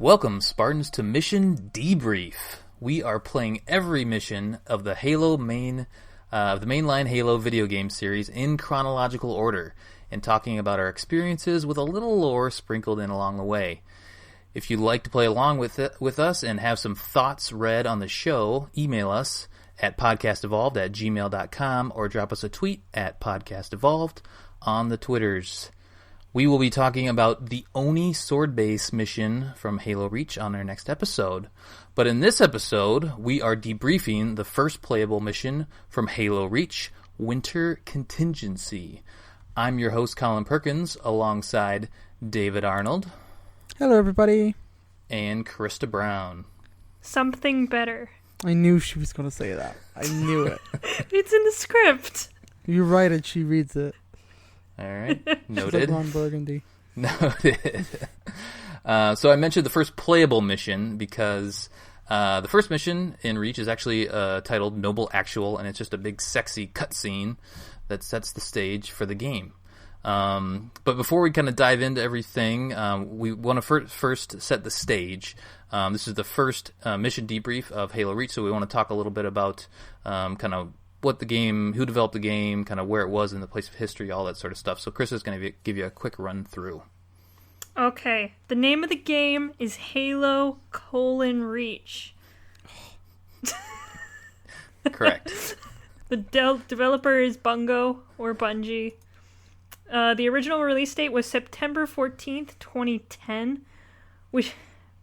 Welcome, Spartans, to Mission Debrief. We are playing every mission of the mainline Halo video game series in chronological order, and talking about our experiences with a little lore sprinkled in along the way. If you'd like to play along with us and have some thoughts read on the show, email us at podcastevolved@gmail.com or drop us a tweet at podcastevolved on the Twitters. We will be talking about the Oni sword base mission from Halo Reach on our next episode. But in this episode, we are debriefing the first playable mission from Halo Reach, Winter Contingency. I'm your host, Colin Perkins, alongside David Arnold. Hello, everybody. And Krista Brown. Something better. I knew she was going to say that. I knew it. It's in the script. You write it, she reads it. All right, noted. Ron Burgundy. Noted. So I mentioned the first playable mission because the first mission in Reach is actually titled Noble Actual, and it's just a big sexy cutscene that sets the stage for the game. But before we kind of dive into everything, we want to first set the stage. This is the first mission debrief of Halo Reach, so we want to talk a little bit about kind of what the game, who developed the game, kind of where it was in the place of history, all that sort of stuff. So Chris is going to give you a quick run through. Okay, the name of the game is Halo: Reach. Correct. The developer is Bungo or Bungie. The original release date was September 14th, 2010, which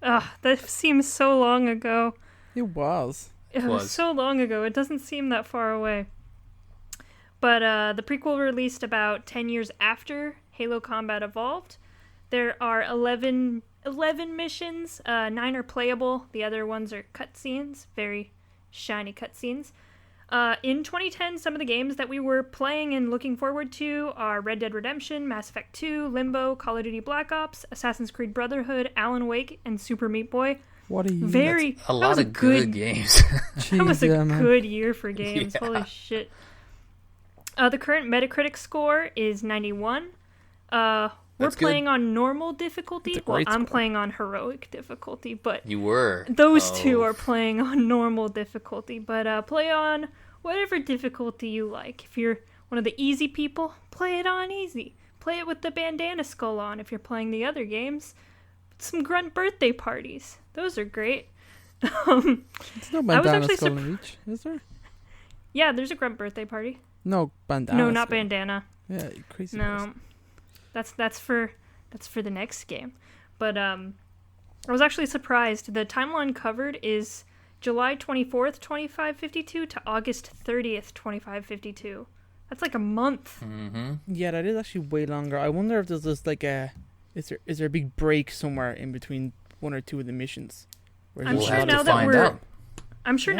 that seems so long ago. It was. It was so long ago. It doesn't seem that far away. But the prequel released about 10 years after Halo Combat Evolved. There are 11 missions. 9 are playable. The other ones are cutscenes. Very shiny cutscenes. In 2010, some of the games that we were playing and looking forward to are Red Dead Redemption, Mass Effect 2, Limbo, Call of Duty Black Ops, Assassin's Creed Brotherhood, Alan Wake, and Super Meat Boy. What are you? That's a lot of good games. That was a good year for games. Yeah. Holy shit. The current Metacritic score is 91. We're playing on normal difficulty. Well, I'm playing on heroic difficulty, but you were. Those two are playing on normal difficulty, but play on whatever difficulty you like. If you're one of the easy people, play it on easy. Play it with the bandana skull on. If you're playing the other games, some grunt birthday parties. Those are great. It's no bandana skull in Reach, is there? Yeah, there's a grunt birthday party. No bandana. No, not bandana. Yeah, you crazy. No, that's for the next game. But I was actually surprised. The timeline covered is July 24th, 2552 to August 30th, 2552. That's like a month. Mm-hmm. Yeah, that is actually way longer. I wonder if there's just like is there a big break somewhere in between one or two of the missions? I'm sure now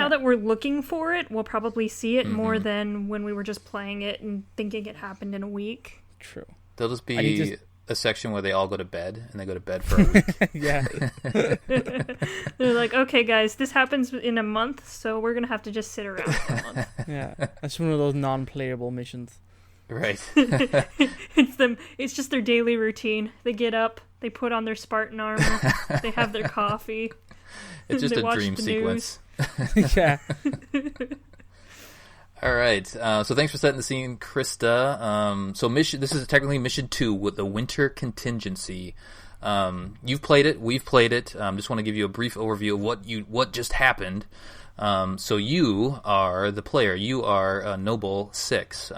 that we're looking for it, we'll probably see it more than when we were just playing it and thinking it happened in a week. True. There'll just be a section where they all go to bed, and they go to bed for a week. Yeah. They're like, okay, guys, this happens in a month, so we're going to have to just sit around for a month. Yeah, that's one of those non-playable missions. Right. It's just their daily routine. They get up, they put on their Spartan armor, they have their coffee. It's just a dream sequence. Yeah. All right. So thanks for setting the scene, Krista. This is technically mission 2 with the Winter Contingency. You've played it. We've played it. Just want to give you a brief overview of what just happened. So you are the player. You are Noble 6.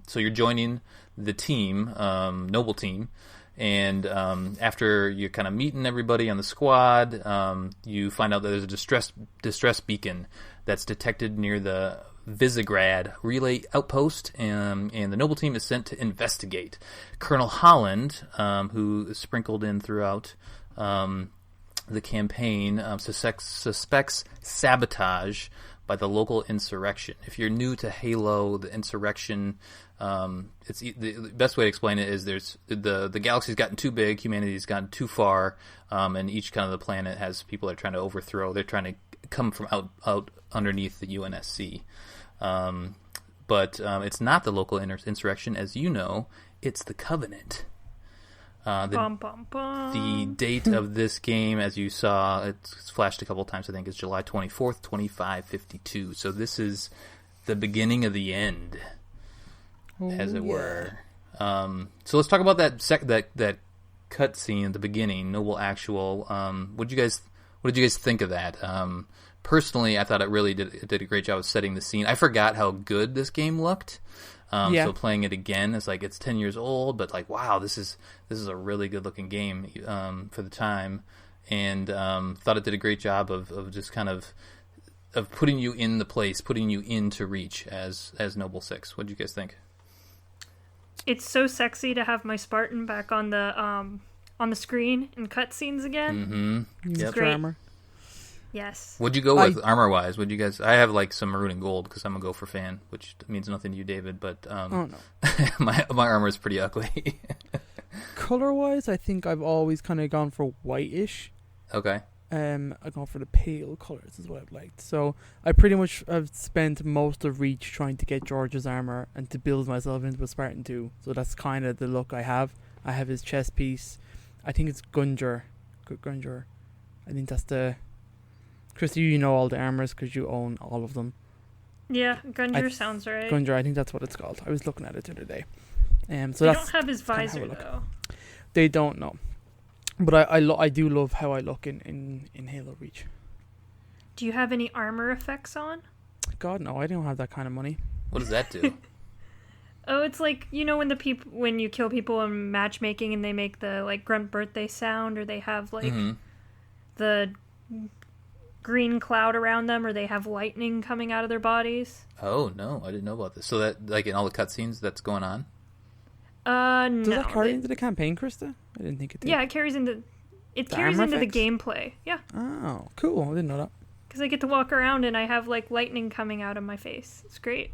So you're joining the team, Noble Team. And after you're kind of meeting everybody on the squad, you find out that there's a distress beacon that's detected near the Visegrad relay outpost, and the Noble Team is sent to investigate. Colonel Holland, who is sprinkled in throughout the campaign, suspects sabotage by the local insurrection. If you're new to Halo, the insurrection, it's the best way to explain it is there's the galaxy's gotten too big, humanity's gotten too far, and each kind of the planet has people they're trying to overthrow. They're trying to come from out underneath the UNSC. But it's not the local insurrection, as you know. It's the Covenant. Bum, bum, bum. The date of this game, as you saw, it's flashed a couple times, I think, is July 24th, 2552. So this is the beginning of the end, as it were. So let's talk about that cut scene at the beginning, Noble Actual. What did you guys think of that? Personally, I thought it did a great job of setting the scene. I forgot how good this game looked. So playing it again, it's like it's 10 years old, but like, wow, this is a really good looking game for the time, and thought it did a great job of just kind of putting you in the place, putting you into Reach as Noble 6. What did you guys think? It's so sexy to have my Spartan back on the screen in cutscenes again. Mm-hmm. It's Yep. great. Armor. Yes. What'd you go with armor wise? Would you guys? I have like some maroon and gold because I'm a Gopher fan, which means nothing to you, David. But Oh no. my armor is pretty ugly. Color wise, I think I've always kind of gone for whitish. Okay. I've gone for the pale colors is what I've liked. So I pretty much have spent most of Reach trying to get George's armor and to build myself into a Spartan 2. So that's kind of the look I have. I have his chest piece. I think it's Gunjar. I think that's the... Krista, you know all the armors because you own all of them. Yeah, Gunjar sounds right. Gunjar, I think that's what it's called. I was looking at it the other day. So they that's don't have his visor, look. though. They don't know. But I do love how I look in Halo Reach. Do you have any armor effects on? God, no, I don't have that kind of money. What does that do? Oh, it's like, you know, when you kill people in matchmaking and they make the like grunt birthday sound, or they have like the green cloud around them, or they have lightning coming out of their bodies. Oh no, I didn't know about this. So that like in all the cutscenes that's going on. No. Does that carry into the campaign, Krista? I didn't think it did. Yeah, it carries into the armor effects? gameplay. Yeah, Oh, cool. I didn't know that. because I get to walk around and I have like lightning coming out of my face. It's great.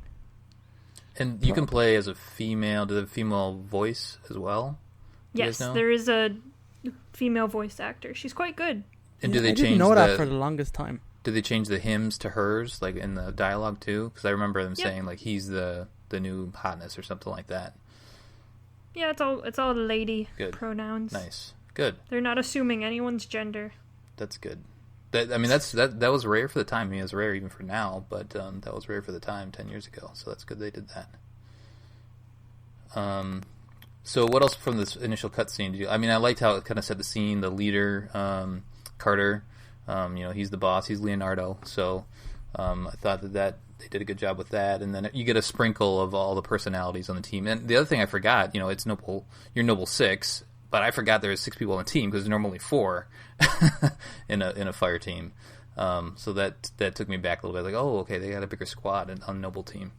And you can play as a female. Do they have a female voice as well? Do you Yes, guys know? there is a female voice actor. She's quite good. And do they I change didn't know that for the longest time. Do they change the hymns to hers, like in the dialogue too? Because I remember them saying like he's the new hotness or something like that. Yeah, it's all lady Good. pronouns. Nice, good. They're not assuming anyone's gender. That's good. That was rare for the time. I mean, it's rare even for now, but that was rare for the time 10 years ago. So that's good they did that. So what else from this initial cutscene? I liked how it kind of set the scene. The leader, Carter, he's the boss. He's Leonardo. So I thought that they did a good job with that. And then you get a sprinkle of all the personalities on the team. And the other thing I forgot, it's Noble. You're Noble 6. But I forgot there was 6 people on the team because there's normally 4 in a fire team. So that took me back a little bit. Like, oh, okay, they got a bigger squad on Noble team.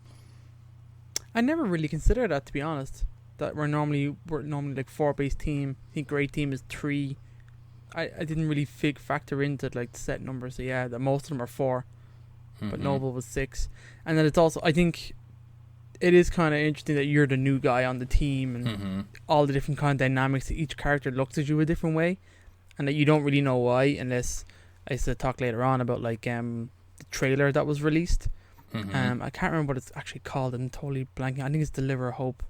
I never really considered that, to be honest. That we're normally like 4-base team. I think great team is 3. I didn't really factor into like the set numbers. So yeah, that most of them are 4, but Noble was 6. And then it's also, I think it is kind of interesting that you're the new guy on the team and all the different kind of dynamics that each character looks at you a different way, and that you don't really know why unless I said talk later on about like the trailer that was released. I can't remember what it's actually called. I'm totally blanking. I think it's Deliver Hope,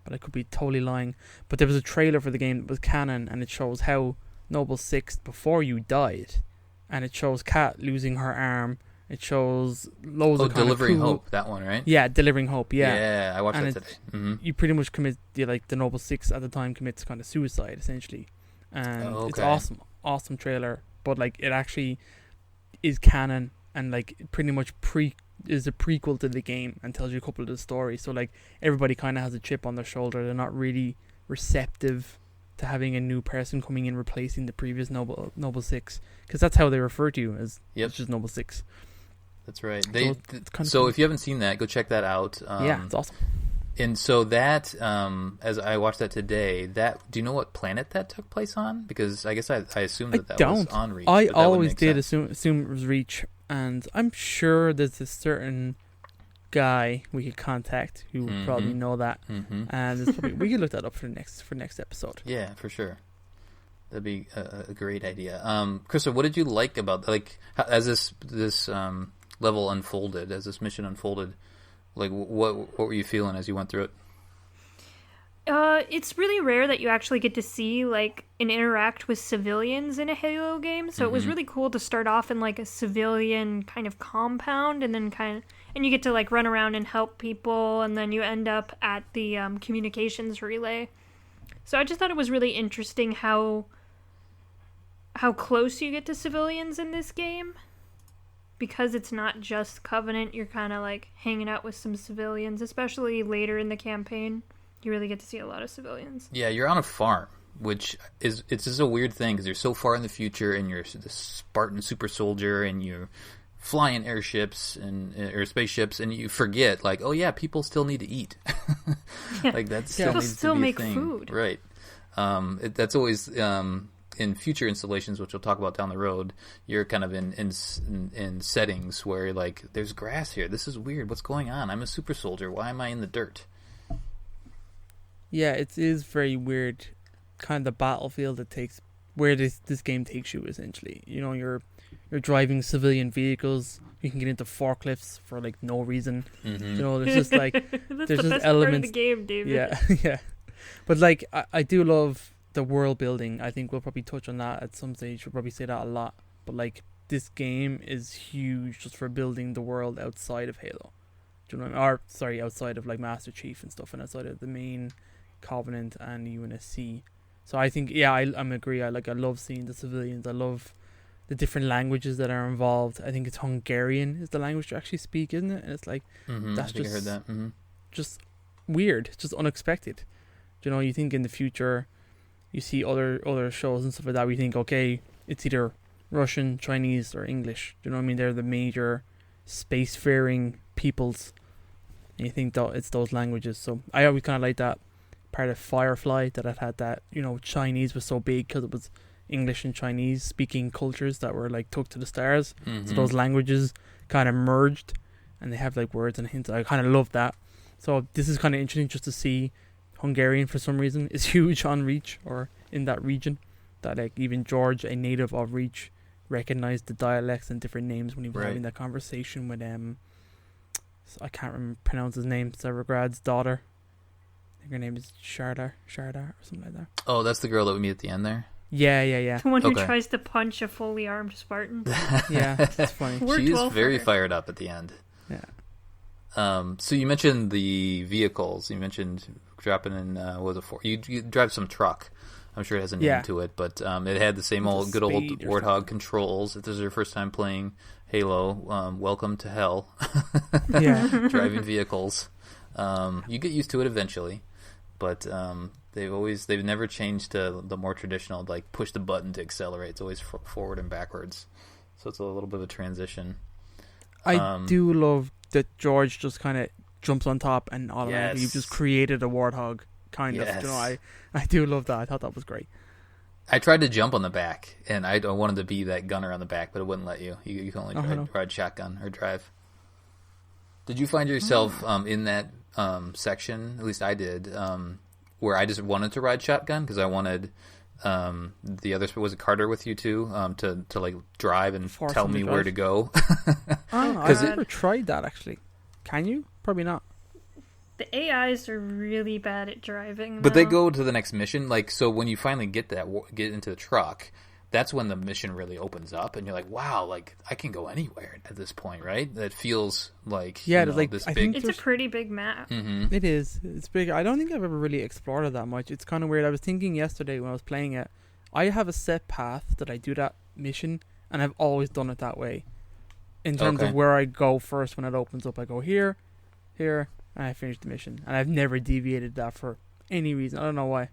but I could be totally lying. But there was a trailer for the game that was canon, and it shows how Noble 6 before you died, and it shows Kat losing her arm. It shows loads of kind Delivering of cool... Hope, that one, right? Yeah, Delivering Hope, yeah. Yeah, I watched that today. You pretty much commit, the Noble 6 at the time commits kind of suicide, essentially. And it's awesome trailer. But, like, it actually is canon and, like, pretty much is a prequel to the game and tells you a couple of the stories. So, like, everybody kind of has a chip on their shoulder. They're not really receptive to having a new person coming in replacing the previous Noble 6. Because that's how they refer to you, as it's just Noble 6. That's right. So if you haven't seen that, go check that out. Yeah, it's awesome. And so that, as I watched that today, do you know what planet that took place on? Because I guess I assumed that was on Reach. I always did assume it was Reach, and I'm sure there's a certain guy we could contact who would probably know that, and we could look that up for next episode. Yeah, for sure. That'd be a great idea. Krista, what did you like about as this level unfolded, as this mission unfolded? Like, what were you feeling as you went through it? It's really rare that you actually get to see like and interact with civilians in a Halo game. So it was really cool to start off in like a civilian kind of compound, and then and you get to like run around and help people, and then you end up at the communications relay. So I just thought it was really interesting how close you get to civilians in this game. Because it's not just Covenant, you're kind of like hanging out with some civilians, especially later in the campaign. You really get to see a lot of civilians. Yeah, you're on a farm, which it's just a weird thing because you're so far in the future, and you're the Spartan super soldier, and you're flying airships or spaceships, and you forget, like, oh yeah, people still need to eat. Like that still people needs still to be make a thing. food, right? That's always in future installations, which we'll talk about down the road. You're kind of in settings where like there's grass here. This is weird. What's going on? I'm a super soldier. Why am I in the dirt? Yeah, it is very weird, kind of the battlefield it takes, where this game takes you, essentially. You know, you're driving civilian vehicles, you can get into forklifts for, like, no reason. You know, there's just, like, That's there's the just best elements. part of the game, David. Yeah, yeah. But, like, I do love the world building. I think we'll probably touch on that at some stage. We'll probably say that a lot. But, like, this game is huge just for building the world outside of Halo. Do you know what I mean? Or, sorry, outside of, like, Master Chief and stuff, and outside of the main Covenant and UNSC. So I think, yeah, I'm agree. I love seeing the civilians. I love the different languages that are involved. I think it's Hungarian is the language to actually speak, isn't it? And it's like that's I think I heard that. Just weird, just unexpected. You know, you think in the future, you see other shows and stuff like that. We think, okay, it's either Russian, Chinese, or English. Do you know what I mean? They're the major spacefaring peoples, and you think that it's those languages. So I always kind of like that part of Firefly, that it had that, you know, Chinese was so big because it was English and Chinese speaking cultures that were like took to the stars. So those languages kind of merged, and they have like words and hints. I kind of love that. So this is kind of interesting just to see Hungarian for some reason is huge on Reach, or in that region, that like even George, a native of Reach, recognized the dialects and different names when he was having that conversation with I can't pronounce his name, Visegrad daughter. I think her name is Sharda or something like that. Oh, that's the girl that we meet at the end there? Yeah. The one who tries to punch a fully armed Spartan. Yeah, that's funny. She is very fired up at the end. Yeah. So you mentioned the vehicles. You mentioned dropping in, what was it for? You drive some truck. I'm sure it has a name to it, but it had the same good old Warthog controls. If this is your first time playing Halo, welcome to hell. Yeah. Driving vehicles. You get used to it eventually, but they've never changed to the more traditional, like push the button to accelerate. It's always forward and backwards, so it's a little bit of a transition. I do love that George just kind of jumps on top and automatically you've just created a Warthog, kind of. You know, I do love that. I thought that was great. I tried to jump on the back, and I wanted to be that gunner on the back, but it wouldn't let you. You can only ride shotgun or drive. Did you find yourself in that section? At least I did, where I just wanted to ride shotgun because I wanted the other, was it Carter with you too, to like drive and tell me where to go? I've never tried that actually. Can you? Probably not. The AIs are really bad at driving, but they go to the next mission. Like, so when you finally get into the truck, that's when the mission really opens up, and you're like, wow, like I can go anywhere at this point, right? That feels like this big. It's a pretty big map. It is. It's big. I don't think I've ever really explored it that much. It's kind of weird. I was thinking yesterday when I was playing it, I have a set path that I do that mission, and I've always done it that way. In terms of where I go first when it opens up, I go here, and I finish the mission, and I've never deviated that for any reason. I don't know why.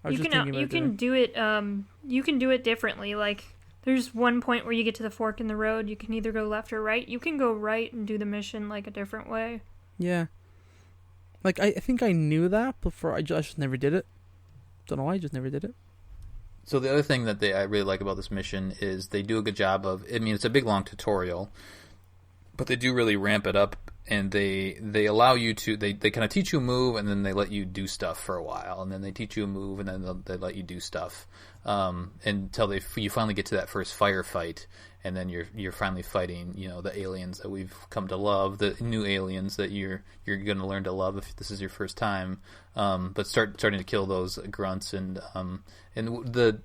You can do it differently. Like, there's one point where you get to the fork in the road. You can either go left or right. You can go right and do the mission like a different way. Yeah. Like, I think I knew that before. I just never did it. Don't know why. I just never did it. So the other thing that I really like about this mission is they do a good job of. I mean, it's a big long tutorial, but they do really ramp it up. And they allow you to, they kind of teach you a move, and then they let you do stuff for a while, and then they teach you a move, and then they let you do stuff until you finally get to that first firefight, and then you're finally fighting, the aliens that we've come to love, the new aliens that you're going to learn to love if this is your first time. But starting to kill those grunts and the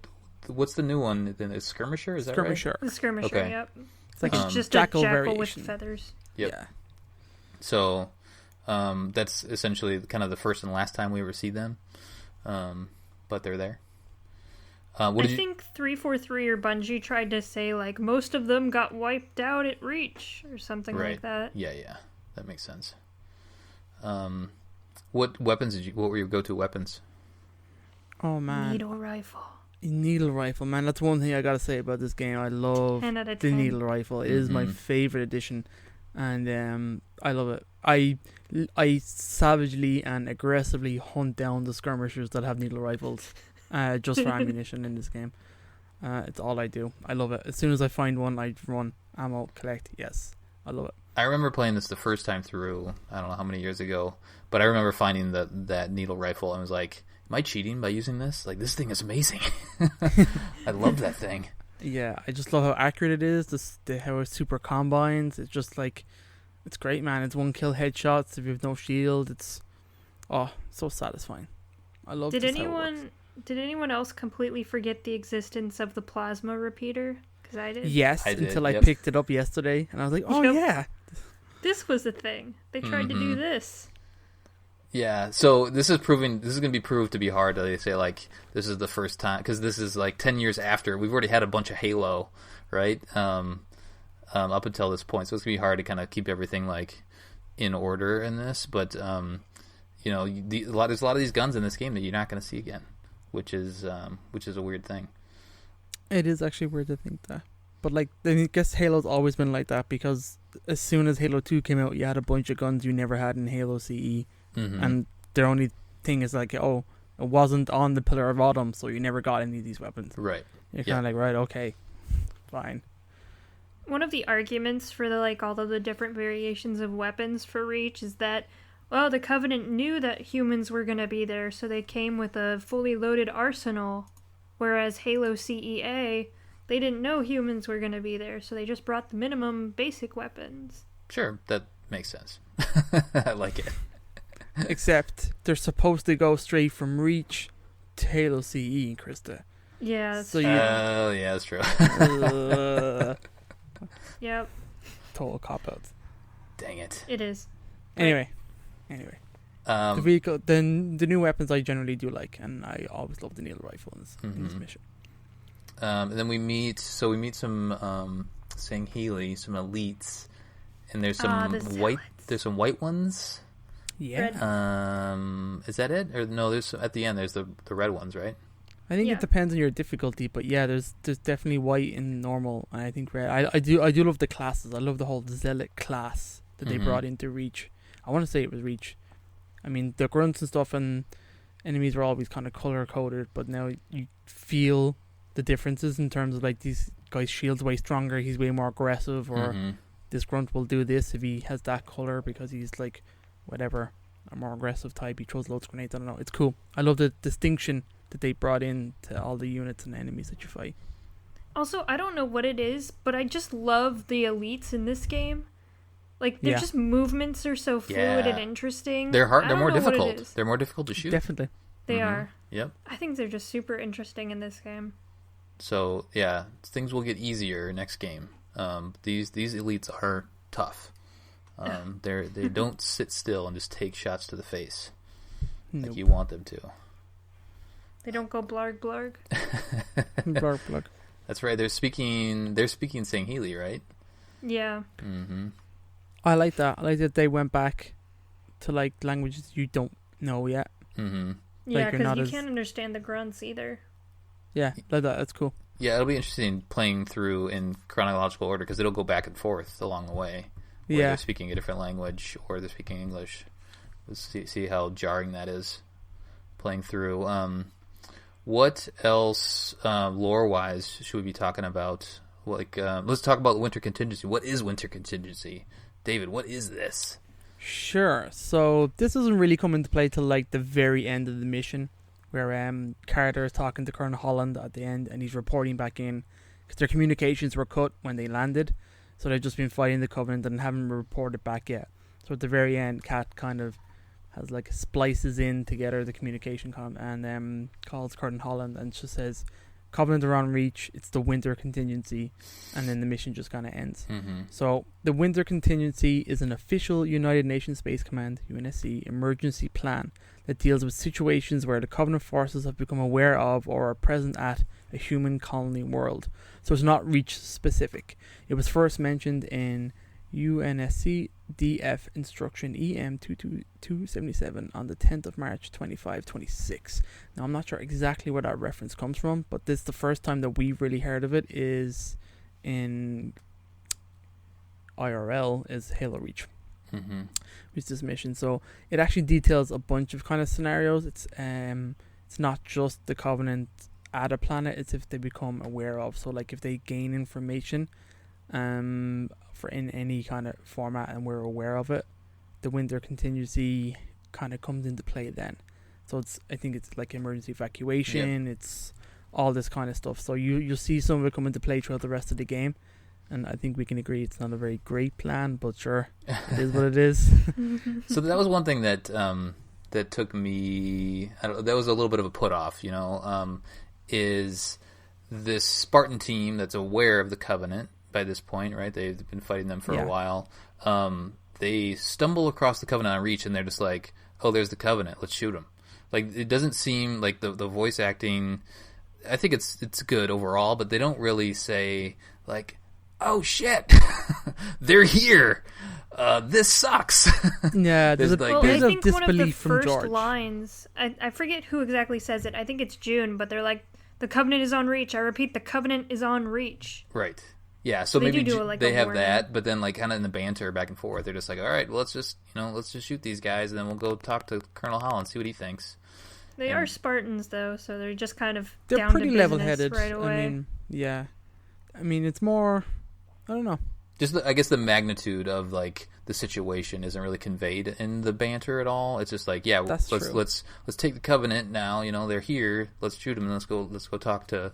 what's the new one? The skirmisher, is that Skirmisher. The skirmisher, Okay. yep. It's like It's just jackal a jackal variation. with feathers. Yep. Yeah. So that's essentially kind of the first and last time we ever see them. But they're there. I think 343 or Bungie tried to say, like, most of them got wiped out at Reach or something like that. Yeah. That makes sense. What weapons what were your go-to weapons? Oh, man. Needle rifle, man. That's one thing I gotta say about this game. I love 10 out of the 10. needle rifle. It is my favorite addition, and I love it. I savagely and aggressively hunt down the skirmishers that have needle rifles, just for ammunition in this game. It's all I do. I love it. As soon as I find one, I run, ammo, collect. Yes, I love it. I remember playing this the first time through. I don't know how many years ago, but I remember finding that needle rifle and was like, am I cheating by using this? Like, this thing is amazing. I love that thing. Yeah, I just love how accurate it is. How it super combines. It's just like, it's great, man. It's one kill headshots if you have no shield. It's so satisfying. I love. Did anyone else completely forget the existence of the plasma repeater? Because I did. Yes, I did, until yep. I picked it up yesterday, and I was like, oh Yep. yeah. This was a thing. They tried to do this. Yeah, so this is going to be proved to be hard. They say, like, this is the first time, because this is like 10 years after. We've already had a bunch of Halo, right? Up until this point, so it's going to be hard to kind of keep everything, like, in order in this. But, there's a lot of these guns in this game that you're not going to see again, which is a weird thing. It is actually weird to think that. But, like, I guess Halo's always been like that, because as soon as Halo 2 came out, you had a bunch of guns you never had in Halo CE. Mm-hmm. And their only thing is like, it wasn't on the Pillar of Autumn, so you never got any of these weapons. Right. You're kind of like, right, okay, fine. One of the arguments for all of the different variations of weapons for Reach is that, well, the Covenant knew that humans were going to be there, so they came with a fully loaded arsenal, whereas Halo CEA, they didn't know humans were going to be there, so they just brought the minimum basic weapons. Sure, that makes sense. I like it. Except they're supposed to go straight from Reach to Halo CE, Krista. Yeah. So yeah, that's true. Yep. Total cop-out. Dang it. It is. Anyway. The vehicle, then the new weapons I generally do like, and I always love the needle rifle in this mission. And then we meet some Sangheili, some elites, and there's some there's some white ones. Yeah. Red. Is that it? Or no, there's at the end there's the red ones, right? I think it depends on your difficulty, but yeah, there's definitely white in normal, and I think red. I do love the classes. I love the whole Zealot class that they brought into Reach. I want to say it was Reach. I mean, the grunts and stuff and enemies were always kind of color coded, but now you feel the differences in terms of, like, these guys' shield's way stronger, he's way more aggressive, or this grunt will do this if he has that color because he's like whatever, a more aggressive type, he throws loads of grenades. I don't know, it's cool. I love the distinction that they brought in to all the units and enemies that you fight. Also, I don't know what it is, but I just love the elites in this game. Like, their just movements are so fluid and interesting. They're hard. They're more difficult. difficult. They're more difficult to shoot. Definitely. They are. Yep. I think they're just super interesting in this game. So yeah, things will get easier next game. These elites are tough. They don't sit still and just take shots to the face like you want them to. They don't go blarg blarg. Blarg blarg. That's right. They're speaking Sangheili, right? Yeah. Mm-hmm. I like that. I like that they went back to, like, languages you don't know yet. Mm-hmm. Yeah, because you can't understand the grunts either. Yeah, like that. That's cool. Yeah, it'll be interesting playing through in chronological order because it'll go back and forth along the way. Where they're speaking a different language or they're speaking English. Let's see how jarring that is playing through. What else, lore-wise, should we be talking about? Like, let's talk about Winter Contingency. What is Winter Contingency? David, what is this? Sure. So this doesn't really come into play till, like, the very end of the mission, where Carter is talking to Colonel Holland at the end, and he's reporting back in, because their communications were cut when they landed, so they've just been fighting the Covenant and haven't reported back yet. So at the very end, Kat kind of has like splices in together the communication and calls Curtin Holland and just says, Covenant are on reach, it's the winter contingency, and then the mission just kind of ends. So the winter contingency is an official United Nations Space Command UNSC emergency plan that deals with situations where the Covenant forces have become aware of or are present at a human colony world. So it's not reach specific. It was first mentioned in UNSC DF Instruction EM 22277 on the 10th of March 2526. Now I'm not sure exactly where that reference comes from, but this the first time that we've really heard of it is in IRL is Halo Reach, which is this mission. So it actually details a bunch of kind of scenarios. It's not just the Covenant at a planet, it's if they become aware of. So like if they gain information for in any kind of format and we're aware of it, the winter contingency kind of comes into play then. So I think it's like emergency evacuation, it's all this kind of stuff. So you'll see some of it come into play throughout the rest of the game, and I think we can agree it's not a very great plan, but sure, it is what it is. So that was one thing that that took me, that was a little bit of a put off, is this Spartan team that's aware of the Covenant by this point, right? They've been fighting them for a while. They stumble across the Covenant on reach, and they're just like, "Oh, there's the Covenant. Let's shoot them." Like it doesn't seem like the voice acting. I think it's good overall, but they don't really say like, "Oh shit, they're here. This sucks." Yeah, there's a I think disbelief one of the from first George. lines, I forget who exactly says it. I think it's June, but they're like, "The Covenant is on reach." I repeat, the Covenant is on reach. Right. Yeah, so They maybe do like they a have warning. that, but then like kind of in the banter back and forth, they're just like, all right, well, let's just shoot these guys, and then we'll go talk to Colonel Holland, see what he thinks. They are Spartans, though, so they're just kind of They're down pretty to level-headed. business right away. I mean, it's more, I don't know. Just I guess the magnitude of like the situation isn't really conveyed in the banter at all. It's just like, yeah, let's take the Covenant now. They're here. Let's shoot them. And let's go talk to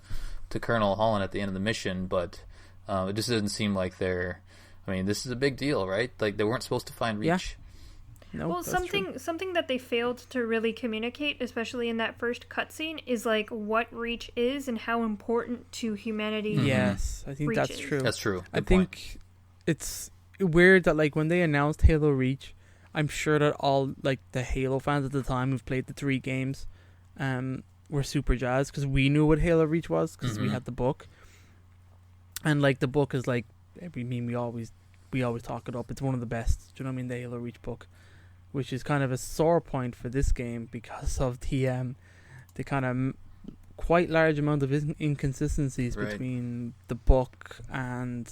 Colonel Holland at the end of the mission, but. It just doesn't seem like they're. I mean, this is a big deal, right? Like they weren't supposed to find reach. Yeah. No, well, something that they failed to really communicate, especially in that first cutscene, is like what reach is and how important to humanity. Yes, I think Reach that's is. true. That's true. I think it's weird that like when they announced Halo Reach, I'm sure that all like the Halo fans at the time who've played the 3 games, were super jazzed because we knew what Halo Reach was because we had the book. And like the book is like, we always talk it up. It's one of the best. Do you know what I mean? The Halo Reach book, which is kind of a sore point for this game because of the kind of quite large amount of inconsistencies between the book and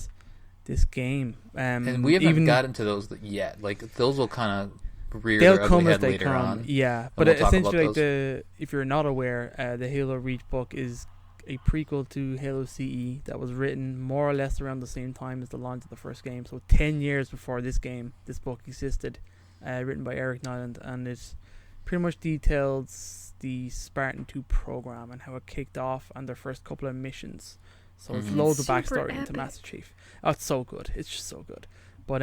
this game. And we haven't gotten to those yet. Like those will kind of rear they'll their come ugly as head they later come. on. Yeah, but we'll essentially, like if you're not aware, the Halo Reach book is a prequel to Halo CE that was written more or less around the same time as the launch of the first game. So 10 years before this book existed, written by Eric Nyland, and it pretty much details the Spartan-II program and how it kicked off and their first couple of missions. So it's loads of backstory into Master Chief. Oh, it's so good. It's just so good. But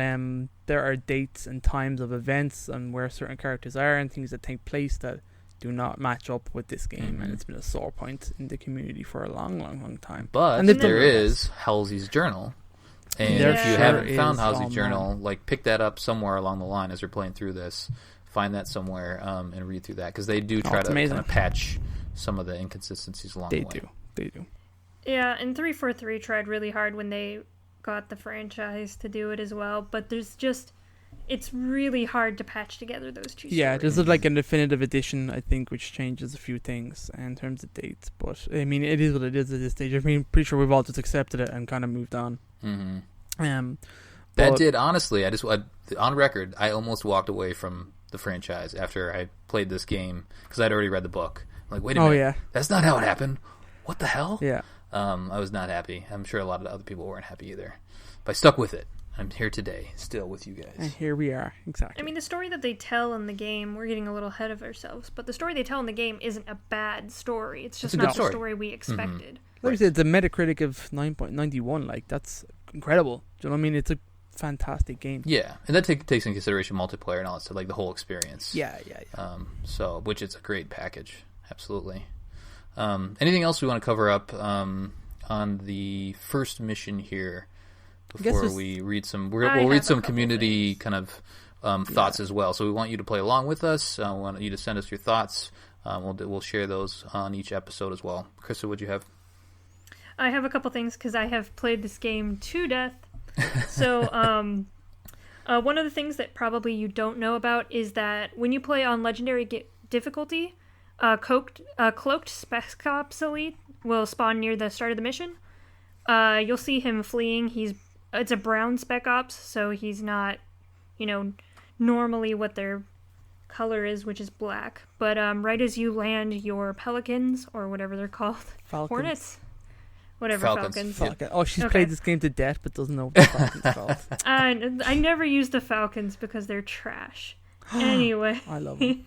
there are dates and times of events and where certain characters are and things that take place that do not match up with this game, and it's been a sore point in the community for a long time. But and there is Halsey's journal, and if you haven't found Halsey's journal, like pick that up somewhere along the line as you're playing through this. Find that somewhere and read through that because they do try to kind of patch some of the inconsistencies along the way. They do. Yeah, and 343 tried really hard when they got the franchise to do it as well, but it's really hard to patch together those two stories. There's like a definitive edition, I think, which changes a few things in terms of dates. But, I mean, it is what it is at this stage. I mean, pretty sure we've all just accepted it and kind of moved on. That did, honestly, on record, I almost walked away from the franchise after I played this game because I'd already read the book. I'm like, wait a minute, that's not how it happened. What the hell? Yeah. I was not happy. I'm sure a lot of other people weren't happy either. But I stuck with it. I'm here today, still with you guys. And here we are, exactly. I mean, the story that they tell in the game, we're getting a little ahead of ourselves, but the story they tell in the game isn't a bad story. It's just not the story we expected. Like I said, the Metacritic of 9.91, like, that's incredible. Do you know what I mean? It's a fantastic game. Yeah, and that takes into consideration multiplayer and all that, so like the whole experience. Yeah. So, which is a great package, absolutely. Anything else we want to cover up on the first mission here before we read some? We'll read some community kind of thoughts as well. So we want you to play along with us. We want you to send us your thoughts. We'll share those on each episode as well. Krista, what'd you have? I have a couple things because I have played this game to death. So, one of the things that probably you don't know about is that when you play on Legendary difficulty, Cloaked Spec Ops Elite will spawn near the start of the mission. You'll see him fleeing. It's a brown Spec Ops, so he's not, normally what their color is, which is black. But right as you land your pelicans, or whatever they're called, Hornets? Whatever, Falcons. Falcon. Oh, she's played this game to death, but doesn't know what the Falcons called. I never use the Falcons because they're trash. Anyway. I love them.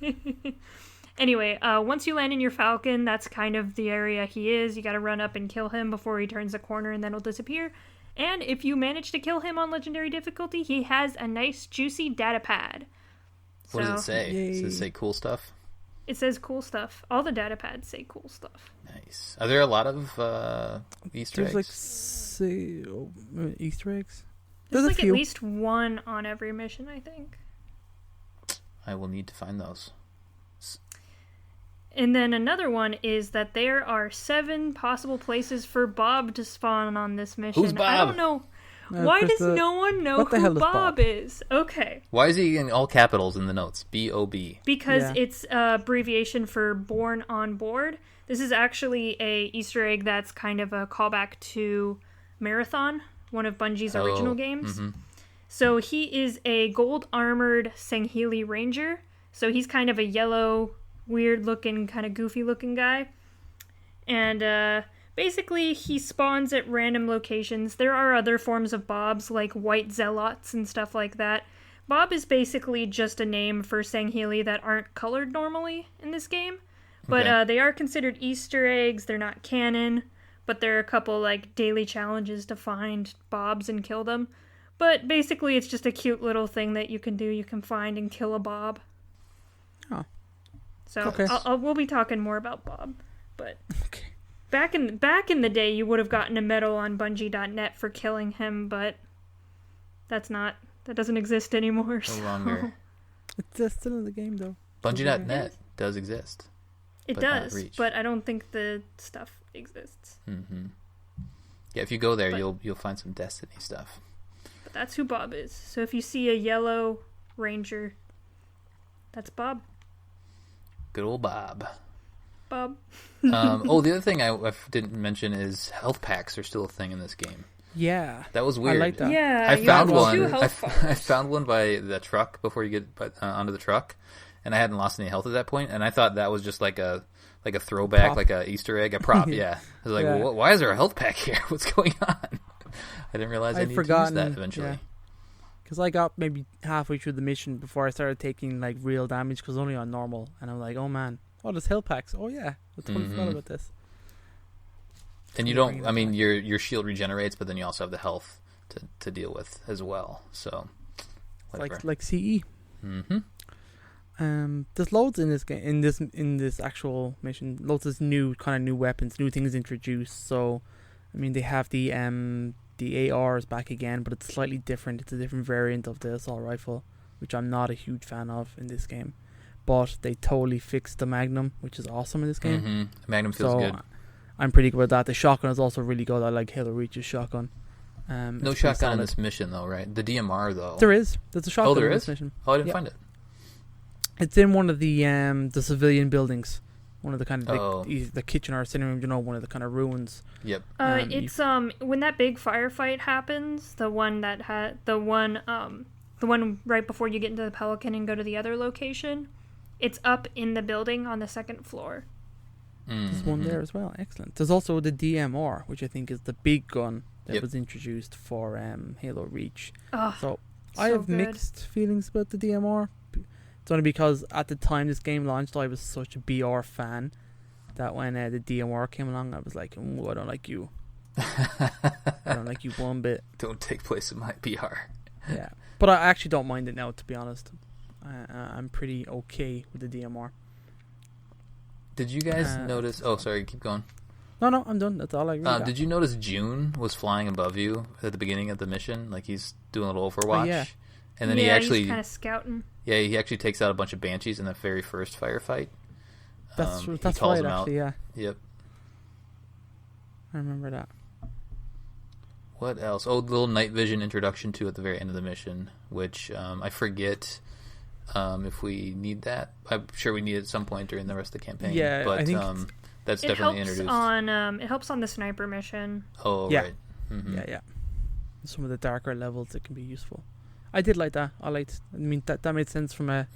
Anyway, once you land in your Falcon, that's kind of the area he is. You gotta run up and kill him before he turns the corner, and then he'll disappear. And if you manage to kill him on Legendary difficulty, he has a nice, juicy data pad. What does it say? Does it say cool stuff? It says cool stuff. All the data pads say cool stuff. Nice. Are there a lot of Easter eggs? Like Easter eggs? There's like at least one on every mission, I think. I will need to find those. And then another one is that there are 7 possible places for Bob to spawn on this mission. Who's Bob? I don't know. Why does no one know who Bob is? Okay. Why is he in all capitals in the notes? B-O-B. Because it's an abbreviation for Born on Board. This is actually a Easter egg that's kind of a callback to Marathon, one of Bungie's original games. Mm-hmm. So he is a gold-armored Sangheili Ranger. So he's kind of a yellow, weird-looking, kind of goofy-looking guy. And basically, he spawns at random locations. There are other forms of Bobs, like White Zealots and stuff like that. Bob is basically just a name for Sangheili that aren't colored normally in this game. But they are considered Easter eggs. They're not canon. But there are a couple, like, daily challenges to find Bobs and kill them. But basically, it's just a cute little thing that you can do. You can find and kill a Bob. Oh. So we'll be talking more about Bob. But back in the day, you would have gotten a medal on Bungie.net for killing him, but that doesn't exist anymore. No longer. It's still in the game, though. Bungie.net does exist. It does, but I don't think the stuff exists. Mm-hmm. Yeah, if you go there, you'll find some Destiny stuff. But that's who Bob is. So if you see a yellow ranger, that's Bob. Good old Bob. Bob. The other thing I didn't mention is health packs are still a thing in this game. Yeah. That was weird. I like that. Yeah, I found one. I found one by the truck before you get onto the truck, and I hadn't lost any health at that point, and I thought that was just like a throwback, prop. like a Easter egg, a prop. Yeah. I was like, well, why is there a health pack here? What's going on? I didn't realize I needed to use that eventually. Because I got maybe halfway through the mission before I started taking like real damage because only on normal, and I'm like, oh man, there's health packs. Oh yeah, I totally forgot about this. And you don't. I mean, your shield regenerates, but then you also have the health to deal with as well. So, like CE. Mm-hmm. There's loads in this game, in this actual mission. Loads of new weapons, new things introduced. So, I mean, they have the ARs back again, but it's slightly different. It's a different variant of the assault rifle, which I'm not a huge fan of in this game. But they totally fixed the Magnum, which is awesome in this game. Mm-hmm. The Magnum feels good. I'm pretty good with that. The shotgun is also really good. I like Halo Reach's shotgun. No shotgun in this mission, though, right? The DMR, though. There's a shotgun in this mission. Oh, I didn't find it. It's in one of the civilian buildings. One of the kind of the kitchen or sitting room, one of the kind of ruins. Yep. It's when that big firefight happens, the one right before you get into the Pelican and go to the other location. It's up in the building on the second floor. There's one there as well. Excellent. There's also the DMR, which I think is the big gun that was introduced for Halo Reach. So I have mixed feelings about the DMR. It's only because at the time this game launched, I was such a BR fan, that when the DMR came along, I was like, I don't like you. I don't like you one bit. Don't take place in my PR. Yeah, but I actually don't mind it now, to be honest. I'm pretty okay with the DMR. Did you guys notice? Oh, sorry, keep going. No, I'm done. That's all I really got. Did you notice June was flying above you at the beginning of the mission? Like he's doing a little Overwatch. Yeah. And then he's kind of scouting. Yeah, he actually takes out a bunch of Banshees in the very first firefight. That's right, actually, yeah. Yep. I remember that. What else? Oh, the little night vision introduction to at the very end of the mission, which I forget if we need that. I'm sure we need it at some point during the rest of the campaign. Yeah, but I think that's definitely introduced. It helps on the sniper mission. Oh, yeah. Right. Mm-hmm. Yeah. Some of the darker levels, it can be useful. I did like that. I mean, that made sense from a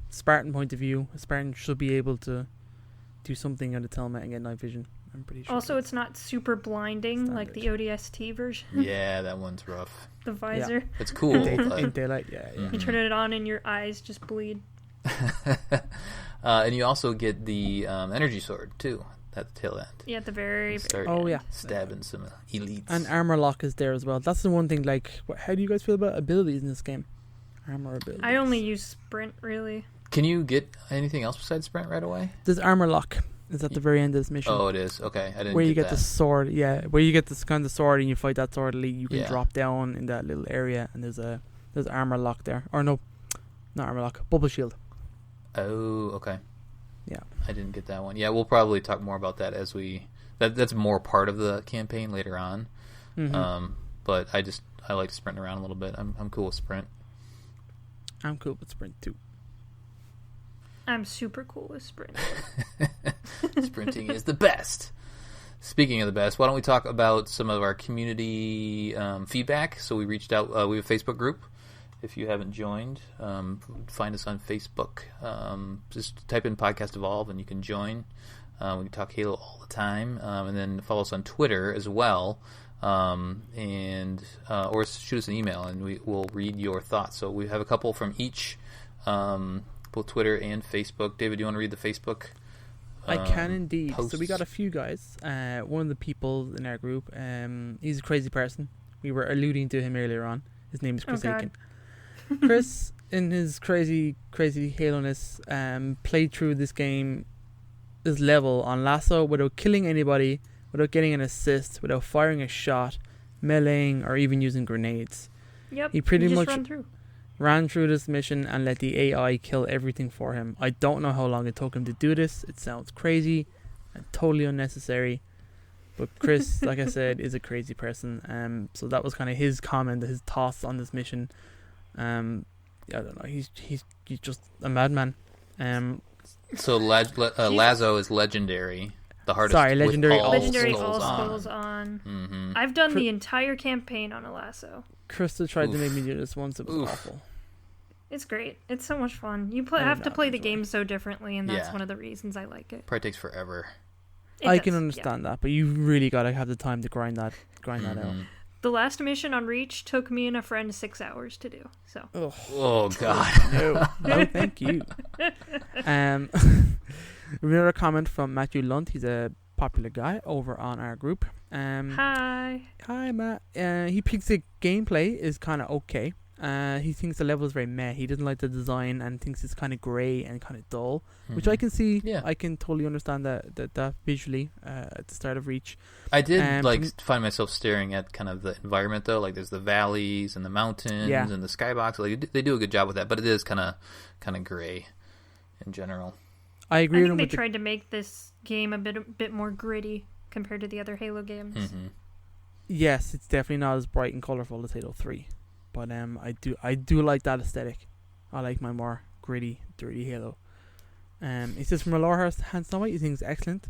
Spartan point of view. A Spartan should be able to do something on the telmet and get night vision. I'm pretty sure. Also, it's not super blinding like the ODST version. Yeah, that one's rough. The visor. Yeah. It's cool. In daylight, yeah. You turn it on and your eyes just bleed. And you also get the energy sword, too, at the tail end. Yeah, at the very end. Stabbing some elites. And armor lock is there as well. That's the one thing, like, how do you guys feel about abilities in this game? Armor abilities. I only use sprint, really. Can you get anything else besides sprint right away? There's armor lock. It's at the very end of this mission. Oh, it is? Okay, I didn't where you get get that. the sword, where you get this kind of sword and you fight that sword elite, you can drop down in that little area and there's armor lock there. Or no, not armor lock, bubble shield. Oh, okay. Yeah. I didn't get that one. Yeah, we'll probably talk more about that as that's more part of the campaign later on. Mm-hmm. But I like to sprint around a little bit. I'm cool with sprint. I'm cool with sprint too. I'm super cool with sprint. Sprinting is the best. Speaking of the best, why don't we talk about some of our community feedback? So we reached out. We have a Facebook group. If you haven't joined, find us on Facebook. Just type in Podcast Evolve and you can join. We can talk Halo all the time. And then follow us on Twitter as well. And or shoot us an email and we will read your thoughts. So we have a couple from each, both Twitter and Facebook. David, do you want to read the Facebook? I can indeed. Posts? So we got a few guys. One of the people in our group, he's a crazy person. We were alluding to him earlier on. His name is Chris Aiken. Chris, in his crazy Halo-ness, played through this level on Lasso without killing anybody, without getting an assist, without firing a shot, meleeing, or even using grenades. Yep, he pretty much ran through this mission and let the AI kill everything for him. I don't know how long it took him to do this. It sounds crazy and totally unnecessary. But Chris, like I said, is a crazy person. So that was kind of his comment, his thoughts on this mission. I don't know. He's just a madman. So Lazo is legendary. The hardest. Sorry, legendary. Legendary all skulls on. Mm-hmm. I've done the entire campaign on a Lasso. Krista tried to make me do this once. It was awful. It's great. It's so much fun. You have to play the game so differently, and that's one of the reasons I like it. Probably takes forever. I can understand that, but you really gotta have the time to grind that out. The last mission on Reach took me and a friend 6 hours to do. So. Oh God. No, thank you. We have another comment from Matthew Lunt. He's a popular guy over on our group. Hi, Matt. He thinks the gameplay is kind of okay. He thinks the level is very meh. He doesn't like the design and thinks it's kind of grey and kind of dull, which I can see. Yeah. I can totally understand that visually at the start of Reach. I did find myself staring at kind of the environment though. Like there's the valleys and the mountains and the skybox. Like they do a good job with that, but it is kind of grey in general. I agree. I think they tried to make this game a bit more gritty compared to the other Halo games. Mm-hmm. Yes, it's definitely not as bright and colourful as Halo 3. But I do like that aesthetic. I like my more gritty, dirty Halo. He says from a Lorehurst, Hans Snowy, he thinks excellent.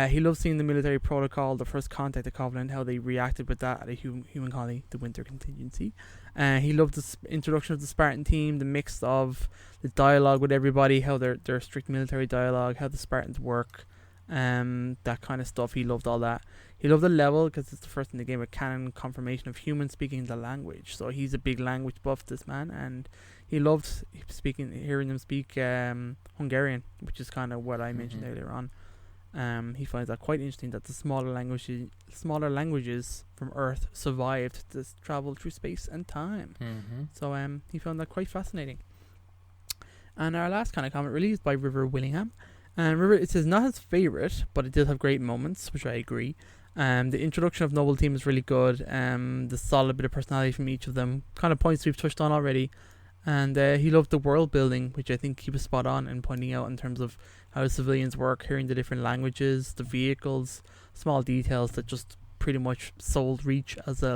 He loves seeing the military protocol, the first contact, the Covenant, how they reacted with that at a human colony, the Winter Contingency. He loved the introduction of the Spartan team, the mix of the dialogue with everybody, how their strict military dialogue, how the Spartans work, that kind of stuff. He loved all that. He loved the level because it's the first in the game with canon confirmation of humans speaking the language. So he's a big language buff, this man, and he loved hearing them speak Hungarian, which is kind of what I mentioned earlier on. He finds that quite interesting that the smaller languages from Earth survived to travel through space and time. Mm-hmm. So he found that quite fascinating. And our last kind of comment really is by River Willingham. And River, it says not his favourite, but it did have great moments, which I agree. The introduction of Noble Team is really good. The solid bit of personality from each of them, kind of points we've touched on already. And he loved the world building, which I think he was spot on in pointing out in terms of how civilians work, hearing the different languages, the vehicles, small details that just pretty much sold Reach as a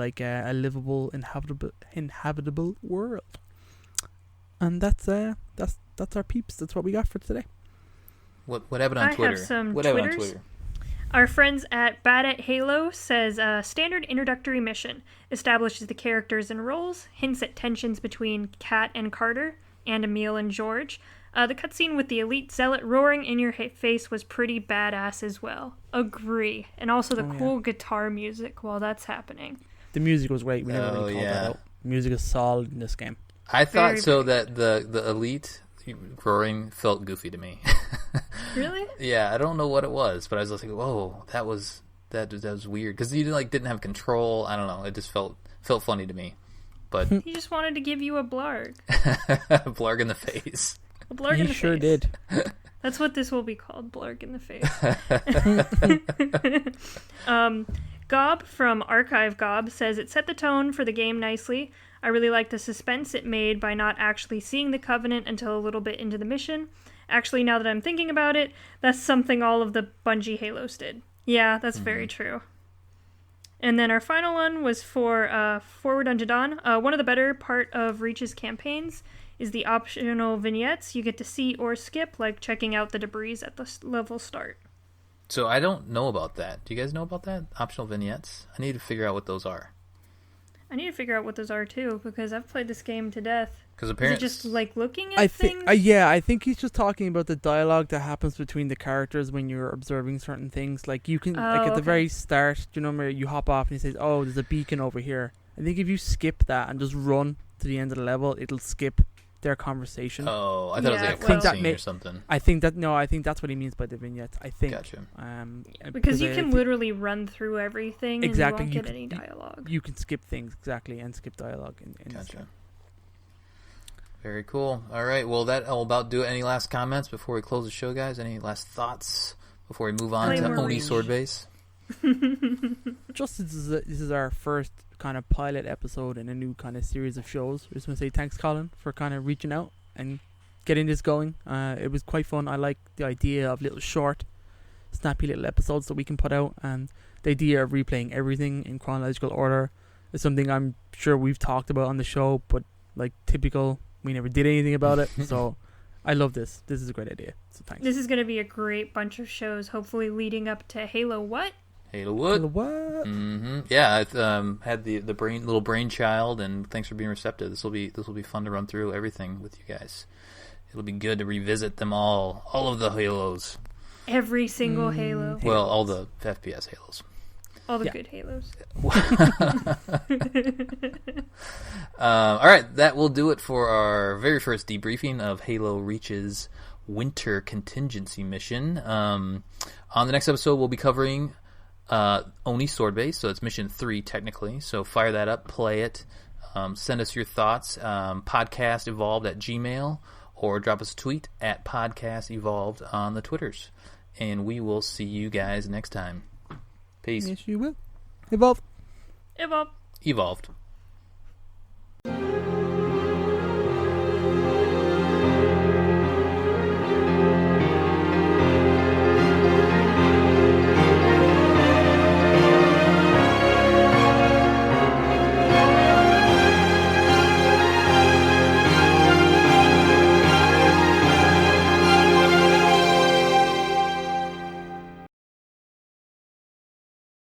livable, inhabitable world. And that's our peeps. That's what we got for today. What happened on Twitter? I have some what Twitters. happened on Twitter? Our friends at Bad at Halo says standard introductory mission establishes the characters and roles, hints at tensions between Kat and Carter, and Emil and George. The cutscene with the elite zealot roaring in your face was pretty badass as well. Agree. And also the cool guitar music while that's happening. The music was great. We never really called that out. Music is solid in this game. I thought that the elite roaring felt goofy to me. Really? Yeah, I don't know what it was, but I was just like, whoa, that was weird because you didn't have control. I don't know. It just felt funny to me. But he just wanted to give you a blarg. Blarg in the face. A blarg in the sure face. Did. That's what this will be called, blarg in the face. Gob from Archive Gob says it set the tone for the game nicely. I really like the suspense it made by not actually seeing the Covenant until a little bit into the mission. Actually, now that I'm thinking about it, that's something all of the Bungie Halos did. Yeah, that's very true. And then our final one was for Forward Unto Dawn. One of the better part of Reach's campaigns is the optional vignettes you get to see or skip, like checking out the debris at the level start. So I don't know about that. Do you guys know about that? Optional vignettes? I need to figure out what those are. I need to figure out what those are too, because I've played this game to death. Because apparently, is it just like looking at things? I think he's just talking about the dialogue that happens between the characters when you're observing certain things. Like you can, at the very start, do you know where you hop off and he says, "Oh, there's a beacon over here." I think if you skip that and just run to the end of the level, it'll skip their conversation. Oh, I thought it was like a cutscene or something. I think that's what he means by the vignettes. I think. Gotcha. Because you can literally run through everything exactly. and you won't get any dialogue. You can skip things, exactly, and skip dialogue in this game. Very cool. All right, well, that will about do it. Any last comments before we close the show, guys? Any last thoughts before we move on to Oni Sword Base? Just this is our first kind of pilot episode in a new kind of series of shows. I just want to say thanks, Colin, for kind of reaching out and getting this going. It was quite fun. I like the idea of little short, snappy little episodes that we can put out, and the idea of replaying everything in chronological order is something I'm sure we've talked about on the show, but like typical, we never did anything about it. So I love this. This is a great idea. So thanks. This is going to be a great bunch of shows, hopefully leading up to Halo what? Halo what? Mm-hmm. Yeah, I've had the little brainchild, and thanks for being receptive. This will be fun to run through everything with you guys. It'll be good to revisit them all of the Halos. Every single Halo. Well, all the FPS Halos. All the good Halos. All right, that will do it for our very first debriefing of Halo Reach's Winter Contingency mission. On the next episode, we'll be covering Oni Sword Base, so it's mission 3 technically. So fire that up, play it, send us your thoughts, podcastevolved@gmail.com, or drop us a tweet at podcastevolved on the Twitters. And we will see you guys next time. Peace. Yes, you will. Evolve. Evolve. Evolved.